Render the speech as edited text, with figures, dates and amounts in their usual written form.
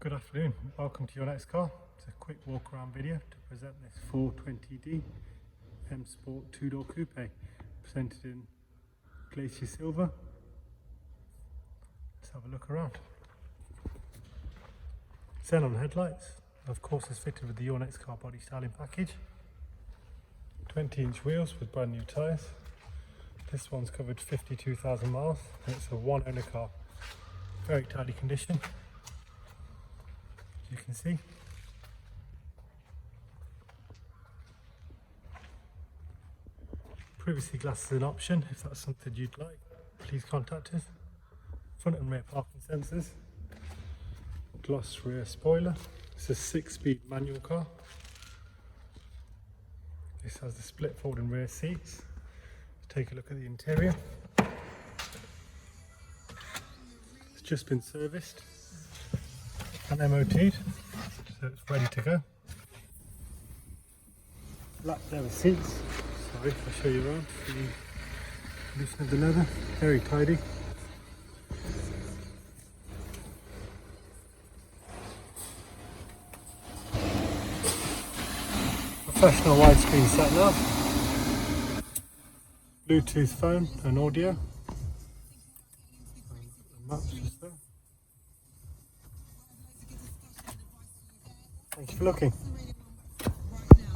Good afternoon, welcome to your next car. It's a quick walk around video to present this 420D M Sport 2-door coupe, presented in glacier silver. Let's have a look around. Xenon headlights, of course, is fitted with the Your Next Car body styling package. 20-inch wheels with brand new tyres. This one's covered 52,000 miles and it's a one owner car. Very tidy condition, as you can see. Privacy glass is an option if that's something you'd like. Please contact us. Front and rear parking sensors. Gloss rear spoiler. It's a 6-speed manual car. This has the split folding rear seats. Let's take a look at the interior. It's just been serviced and MOT'd, so it's ready to go. Black leather seats. Sorry, I'll show you around. The condition of the leather, very tidy. Professional widescreen sat nav, Bluetooth phone and audio, and maps just there. Thank you for looking.